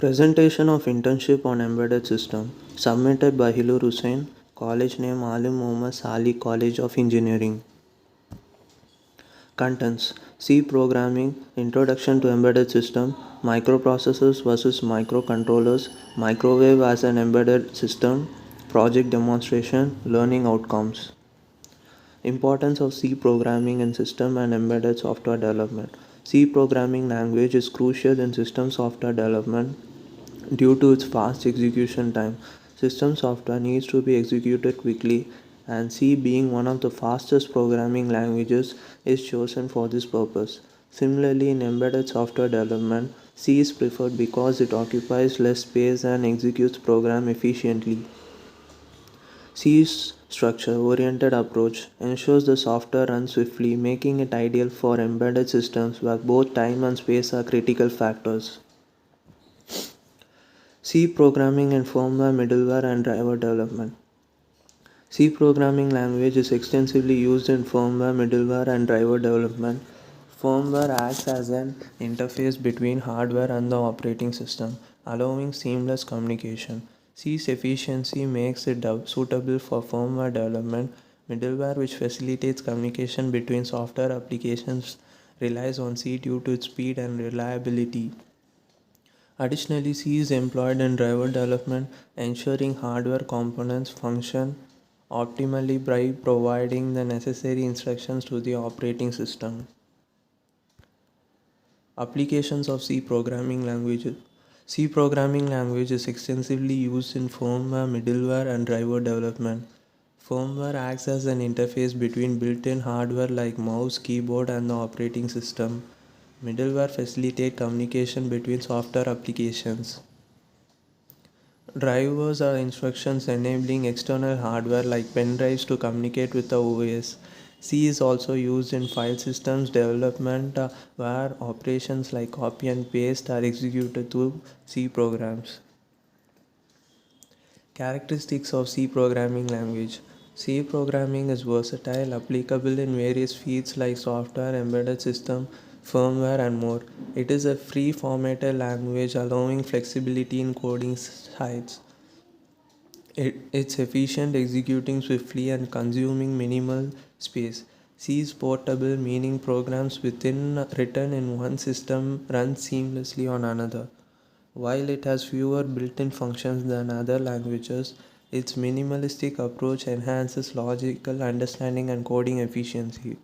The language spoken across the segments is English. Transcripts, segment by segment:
Presentation of Internship on Embedded System submitted by Hilur Hussain, College name Alim Mohammad Sali College of Engineering. Contents: C. Programming, Introduction to Embedded System, Microprocessors versus Microcontrollers, Microwave as an Embedded System, Project Demonstration, Learning Outcomes. Importance of C programming in system and embedded software development. C programming language is crucial in system software development due to its fast execution time. System software needs to be executed quickly, and C, being one of the fastest programming languages, is chosen for this purpose. Similarly, in embedded software development, C is preferred because it occupies less space and executes program efficiently. C's structure-oriented approach ensures the software runs swiftly, making it ideal for embedded systems where both time and space are critical factors. C programming and firmware, middleware, and driver development. C programming language is extensively used in firmware, middleware, and driver development. Firmware acts as an interface between hardware and the operating system, allowing seamless communication. C's efficiency makes it suitable for firmware development. Middleware, which facilitates communication between software applications, relies on C due to its speed and reliability. Additionally, C is employed in driver development, ensuring hardware components function optimally by providing the necessary instructions to the operating system. Applications of C programming languages. C programming language is extensively used in firmware, middleware, and driver development. Firmware acts as an interface between built-in hardware like mouse, keyboard, and the operating system. Middleware facilitates communication between software applications. Drivers are instructions enabling external hardware like pen drives to communicate with the OS. C is also used in file systems development where operations like copy and paste are executed through C programs. Characteristics of C programming language. C programming is versatile, applicable in various fields like software, embedded system, firmware, and more. It is a free formatted language allowing flexibility in coding styles. It's efficient, executing swiftly and consuming minimal space. C is portable, meaning programs written in one system run seamlessly on another. While it has fewer built-in functions than other languages, its minimalistic approach enhances logical understanding and coding efficiency.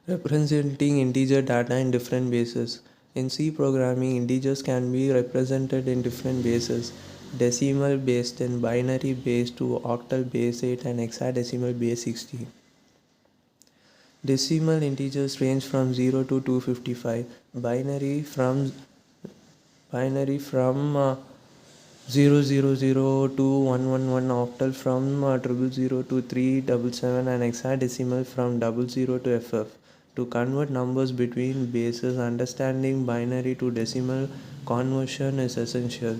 Representing integer data in different bases. In C programming, integers can be represented in different bases: decimal based 10, binary based 2, octal base 8, and hexadecimal base 16. Decimal integers range from 0 to 255, binary from 000 to 111, octal from 000 to 377, and hexadecimal from 00 to FF. To convert numbers between bases, understanding binary to decimal conversion is essential.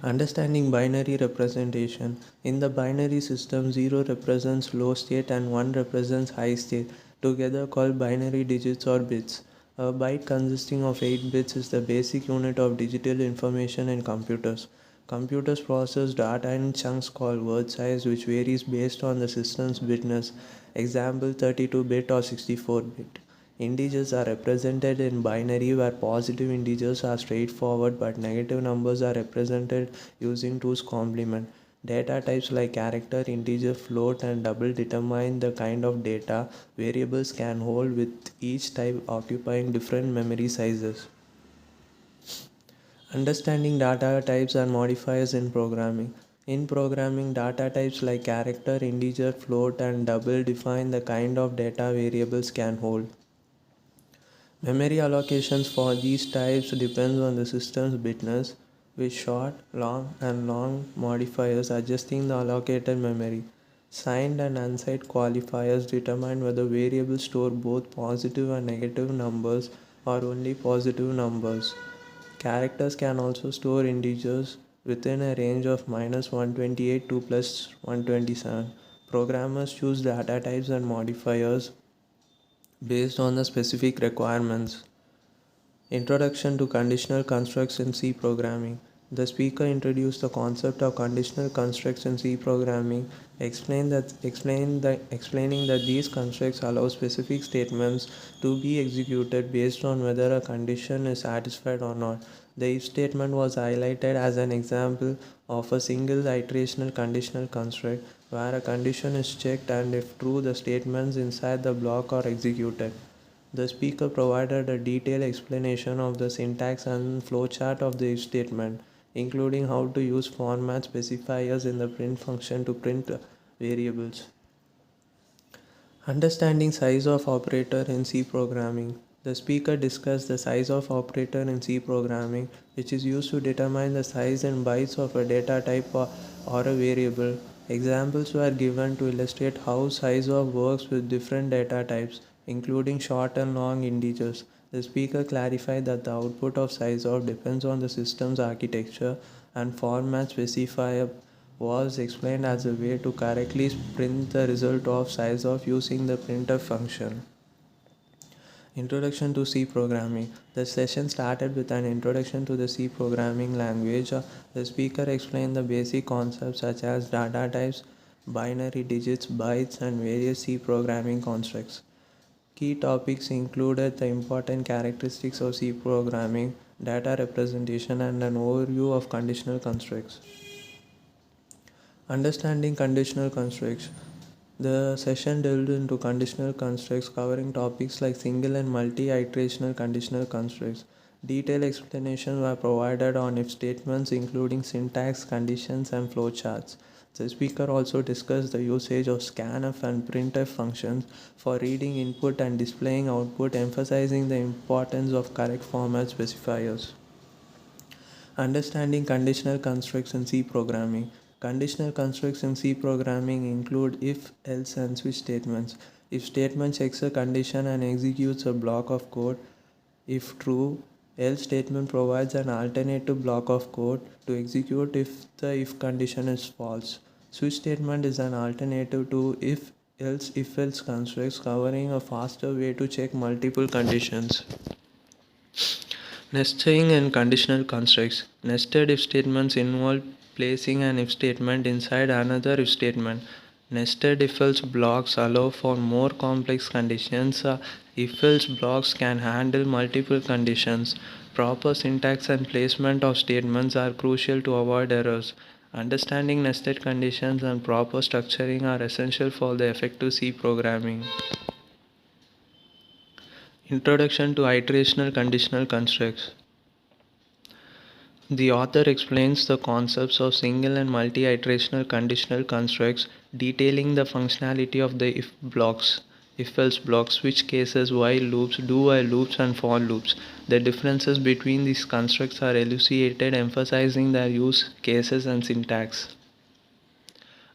Understanding binary representation. In the binary system, 0 represents low state and 1 represents high state, together called binary digits or bits. A byte consisting of 8 bits is the basic unit of digital information in computers. Computers process data in chunks called word size, which varies based on the system's bitness. Example: 32-bit or 64-bit. Integers are represented in binary, where positive integers are straightforward but negative numbers are represented using 2's complement. Data types like character, integer, float, and double determine the kind of data variables can hold, with each type occupying different memory sizes. Understanding data types and modifiers in programming. In programming, data types like character, integer, float, and double define the kind of data variables can hold. Memory allocations for these types depends on the system's bitness, with short, long, and long modifiers adjusting the allocated memory. Signed and unsigned qualifiers determine whether variables store both positive and negative numbers or only positive numbers. Characters can also store integers within a range of -128 to +127. Programmers choose data types and modifiers based on the specific requirements. Introduction to conditional constructs in C programming. The speaker introduced the concept of conditional constructs in C programming, explaining that these constructs allow specific statements to be executed based on whether a condition is satisfied or not. The if statement was highlighted as an example of a single iterational conditional construct where a condition is checked and if true, the statements inside the block are executed. The speaker provided a detailed explanation of the syntax and flowchart of the if statement, including how to use format specifiers in the print function to print variables. Understanding size of operator in C programming. The speaker discussed the size of operator in C programming, which is used to determine the size in bytes of a data type or a variable. Examples were given to illustrate how size of works with different data types, including short and long integers. The speaker clarified that the output of size of depends on the system's architecture and format specifier was explained as a way to correctly print the result of size of using the printf function. Introduction to C programming. The session started with an introduction to the C programming language. The speaker explained the basic concepts such as data types, binary digits, bytes, and various C programming constructs. Key topics included the important characteristics of C programming, data representation, and an overview of conditional constructs. Understanding conditional constructs. The session delved into conditional constructs covering topics like single and multi-iterational conditional constructs. Detailed explanations were provided on if statements including syntax, conditions, and flowcharts. The speaker also discussed the usage of scanf and printf functions for reading input and displaying output, emphasizing the importance of correct format specifiers. Understanding conditional constructs in C programming. Conditional constructs in C programming include if, else, and switch statements. If statement checks a condition and executes a block of code, if true, else statement provides an alternative block of code to execute if the if condition is false. Switch statement is an alternative to if else constructs covering a faster way to check multiple conditions. Nesting and conditional constructs. Nested if statements involve placing an if statement inside another if statement. Nested if else blocks allow for more complex conditions. If else blocks can handle multiple conditions. Proper syntax and placement of statements are crucial to avoid errors. Understanding nested conditions and proper structuring are essential for the effective C programming. Introduction to iterational conditional constructs. The author explains the concepts of single and multi-iterational conditional constructs, detailing the functionality of the if blocks, if-else blocks, switch cases, while loops, do-while loops, and for loops. The differences between these constructs are elucidated, emphasizing their use cases and syntax.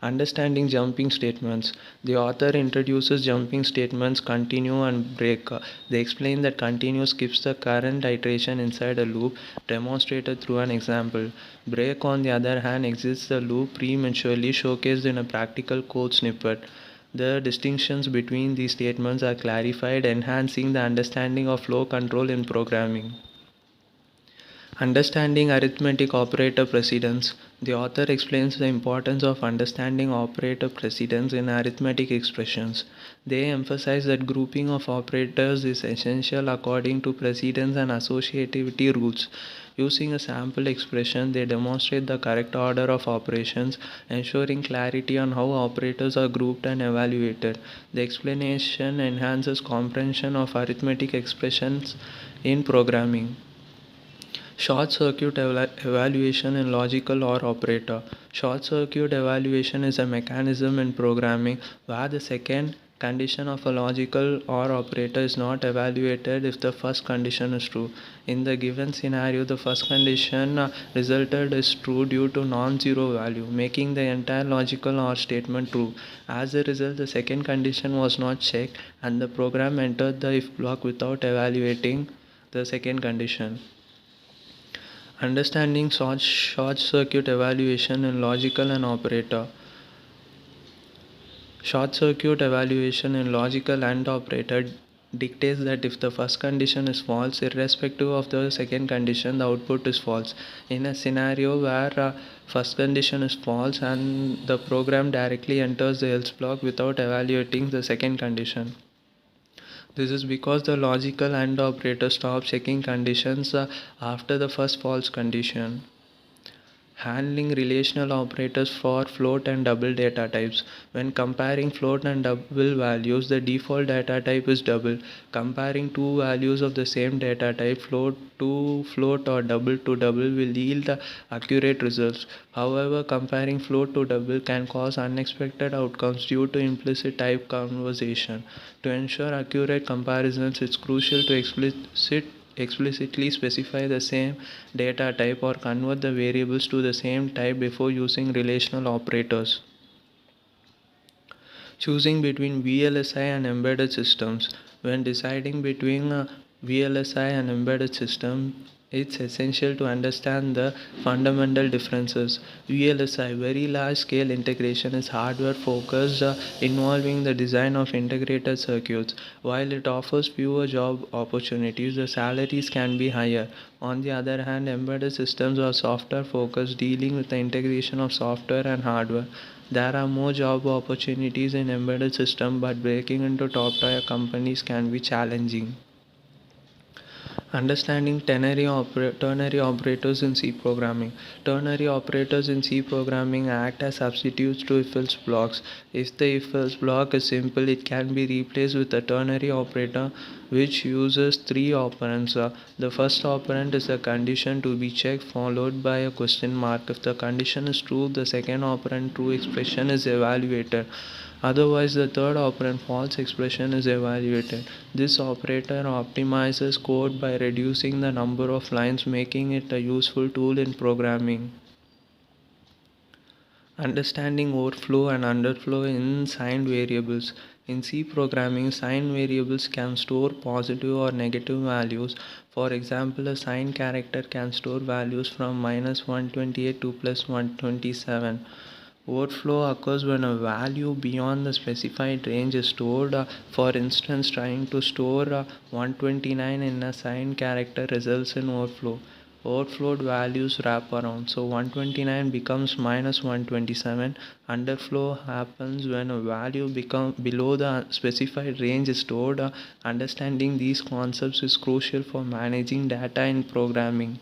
Understanding jumping statements. The author introduces jumping statements continue and break. They explain that continue skips the current iteration inside a loop, demonstrated through an example. Break, on the other hand, exits the loop prematurely, showcased in a practical code snippet. The distinctions between these statements are clarified, enhancing the understanding of flow control in programming. Understanding arithmetic operator precedence. The author explains the importance of understanding operator precedence in arithmetic expressions. They emphasize that grouping of operators is essential according to precedence and associativity rules. Using a sample expression, they demonstrate the correct order of operations, ensuring clarity on how operators are grouped and evaluated. The explanation enhances comprehension of arithmetic expressions in programming. Short circuit evaluation in logical OR operator. Short circuit evaluation is a mechanism in programming where the second condition of a logical OR operator is not evaluated if the first condition is true. In the given scenario, the first condition resulted is true due to non-zero value, making the entire logical OR statement true. As a result, the second condition was not checked and the program entered the if block without evaluating the second condition. Understanding short circuit evaluation in logical and operator. Short circuit evaluation in logical and operator dictates that if the first condition is false, irrespective of the second condition, the output is false. In a scenario where first condition is false and the program directly enters the else block without evaluating the second condition. This is because the logical AND operator stops checking conditions after the first false condition. Handling relational operators for float and double data types. When comparing float and double values, the default data type is double. Comparing two values of the same data type, float to float or double to double, will yield accurate results. However, comparing float to double can cause unexpected outcomes due to implicit type conversion. To ensure accurate comparisons, it's crucial to explicitly specify the same data type or convert the variables to the same type before using relational operators. Choosing between VLSI and embedded systems. When deciding between a VLSI and embedded system, it's essential to understand the fundamental differences. VLSI, very large scale integration, is hardware focused, involving the design of integrated circuits. While it offers fewer job opportunities, the salaries can be higher. On the other hand, embedded systems are software focused, dealing with the integration of software and hardware. There are more job opportunities in embedded system, but breaking into top tier companies can be challenging. Understanding ternary operators in C programming. Ternary operators in C programming act as substitutes to if-else blocks. If the if-else block is simple, it can be replaced with a ternary operator which uses three operands. The first operand is a condition to be checked, followed by a question mark. If the condition is true, the second operand true expression is evaluated. Otherwise, the third operand false expression is evaluated. This operator optimizes code by reducing the number of lines, making it a useful tool in programming. Understanding overflow and underflow in signed variables. In C programming, signed variables can store positive or negative values. For example, a signed character can store values from -128 to +127. Overflow occurs when a value beyond the specified range is stored. For instance, trying to store 129 in a signed character results in overflow. Overflowed values wrap around, so 129 becomes -127. Underflow happens when a value becomes below the specified range is stored. Understanding these concepts is crucial for managing data in programming.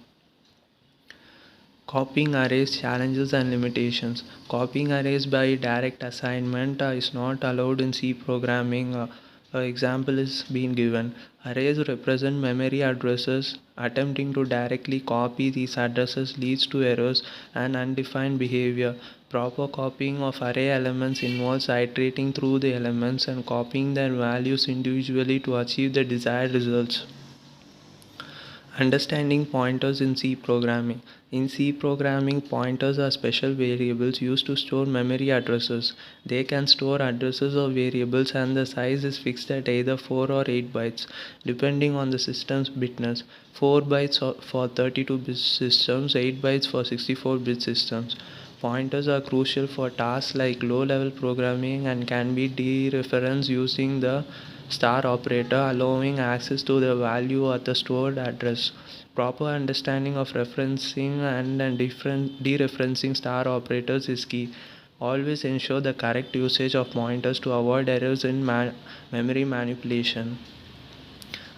Copying arrays, challenges and limitations. Copying arrays by direct assignment is not allowed in C programming. An example is being given. Arrays represent memory addresses. Attempting to directly copy these addresses leads to errors and undefined behavior. Proper copying of array elements involves iterating through the elements and copying their values individually to achieve the desired results. Understanding pointers in C programming. In C programming, pointers are special variables used to store memory addresses. They can store addresses of variables and the size is fixed at either 4 or 8 bytes, depending on the system's bitness. 4 bytes for 32-bit systems, 8 bytes for 64-bit systems. Pointers are crucial for tasks like low-level programming and can be dereferenced using the star operator, allowing access to the value at the stored address. Proper understanding of referencing and dereferencing star operators is key. Always ensure the correct usage of pointers to avoid errors in memory manipulation.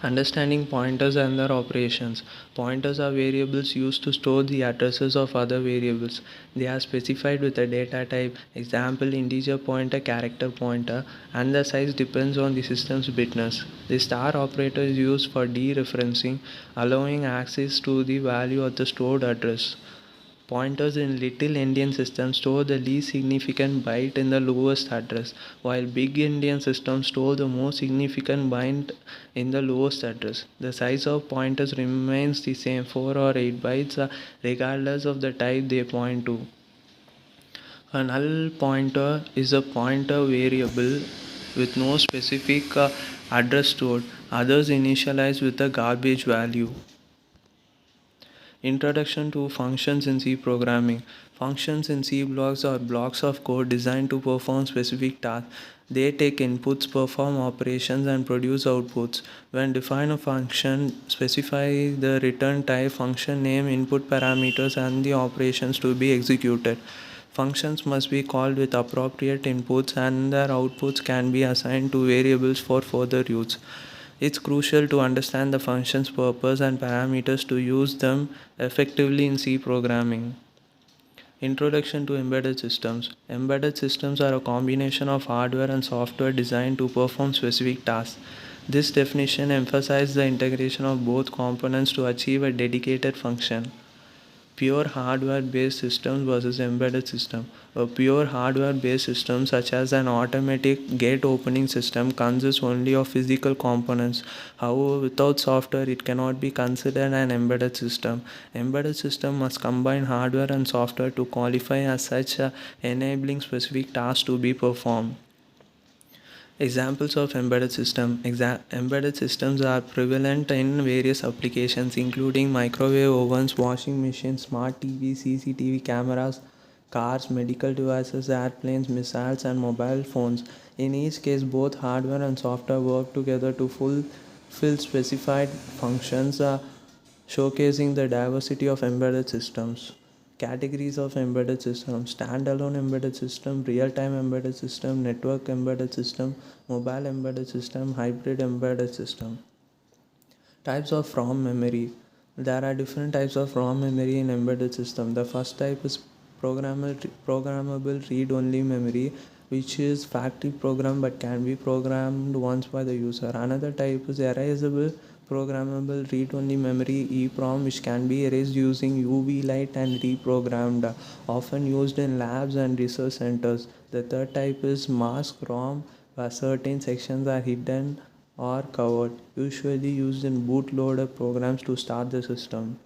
Understanding pointers and their operations. Pointers are variables used to store the addresses of other variables. They are specified with a data type, example integer pointer, character pointer, and the size depends on the system's bitness. The star operator is used for dereferencing, allowing access to the value of the stored address. Pointers in little endian systems store the least significant byte in the lowest address, while big endian systems store the most significant byte in the lowest address. The size of pointers remains the same, 4 or 8 bytes, regardless of the type they point to. A null pointer is a pointer variable with no specific address stored. Others initialize with a garbage value. Introduction to functions in C programming. Functions in C blocks are blocks of code designed to perform specific tasks. They take inputs, perform operations, and produce outputs. When define a function, specify the return type, function name, input parameters, and the operations to be executed. Functions must be called with appropriate inputs, and their outputs can be assigned to variables for further use. It's crucial to understand the function's purpose and parameters to use them effectively in C programming. Introduction to embedded systems. Embedded systems are a combination of hardware and software designed to perform specific tasks. This definition emphasizes the integration of both components to achieve a dedicated function. Pure hardware based systems versus embedded system. A pure hardware based system such as an automatic gate opening system consists only of physical components. However, without software it cannot be considered an embedded system. Embedded system must combine hardware and software to qualify as such, enabling specific tasks to be performed. Examples of embedded system. Embedded systems are prevalent in various applications including microwave ovens, washing machines, smart TVs, CCTV cameras, cars, medical devices, airplanes, missiles, and mobile phones. In each case, both hardware and software work together to fulfill specified functions, showcasing the diversity of embedded systems. Categories of embedded system: standalone embedded system, real-time embedded system, network embedded system, mobile embedded system, hybrid embedded system. Types of ROM memory. There are different types of ROM memory in embedded system. The first type is programmable read-only memory, which is factory programmed but can be programmed once by the user. Another type is erasable programmable read-only memory EEPROM, which can be erased using UV light and reprogrammed, often used in labs and research centers. The third type is mask ROM, where certain sections are hidden or covered, usually used in bootloader programs to start the system.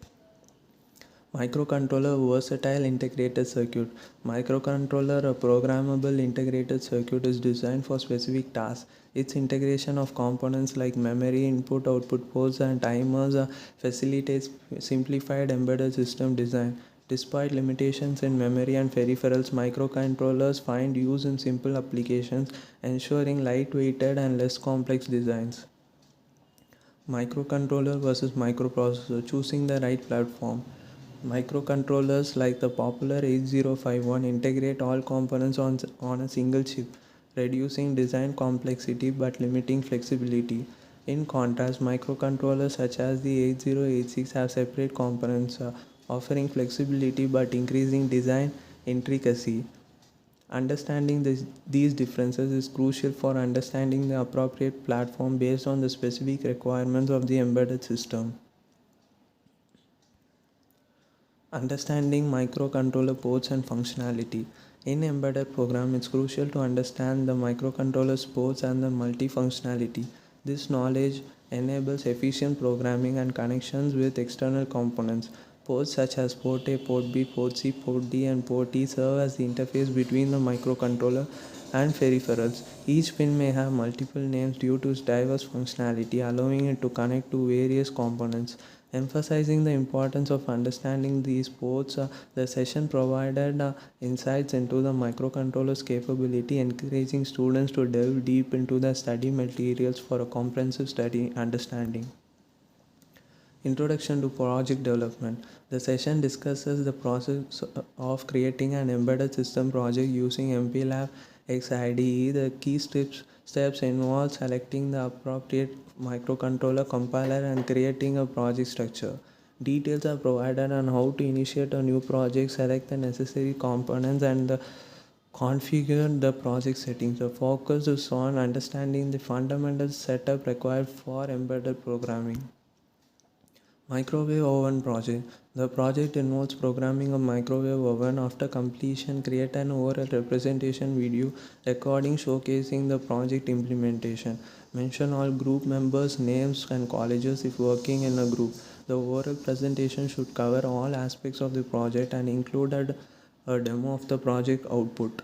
Microcontroller versatile integrated circuit. Microcontroller, a programmable integrated circuit, is designed for specific tasks. Its integration of components like memory, input, output ports, and timers facilitates simplified embedded system design. Despite limitations in memory and peripherals, microcontrollers find use in simple applications, ensuring lightweighted and less complex designs. Microcontroller versus microprocessor. Choosing the right platform. Microcontrollers like the popular 8051 integrate all components on a single chip, reducing design complexity but limiting flexibility. In contrast, microcontrollers such as the 8086 have separate components, offering flexibility but increasing design intricacy. Understanding these differences is crucial for understanding the appropriate platform based on the specific requirements of the embedded system. Understanding microcontroller ports and functionality. In embedded program, it's crucial to understand the microcontroller's ports and the multifunctionality. This knowledge enables efficient programming and connections with external components. Ports such as port A, port B, port C, port D, and port E serve as the interface between the microcontroller and peripherals. Each pin may have multiple names due to its diverse functionality, allowing it to connect to various components. Emphasizing the importance of understanding these ports, the session provided insights into the microcontroller's capability, encouraging students to delve deep into the study materials for a comprehensive study understanding. Introduction to project development. The session discusses the process of creating an embedded system project using MPLAB XIDE. The key steps involve selecting the appropriate microcontroller compiler and creating a project structure. Details are provided on how to initiate a new project, select the necessary components, and configure the project settings. The focus is on understanding the fundamental setup required for embedded programming. Microwave oven project. The project involves programming a microwave oven. After completion, create an oral representation video recording showcasing the project implementation. Mention all group members' names and colleges if working in a group. The oral presentation should cover all aspects of the project and include a demo of the project output.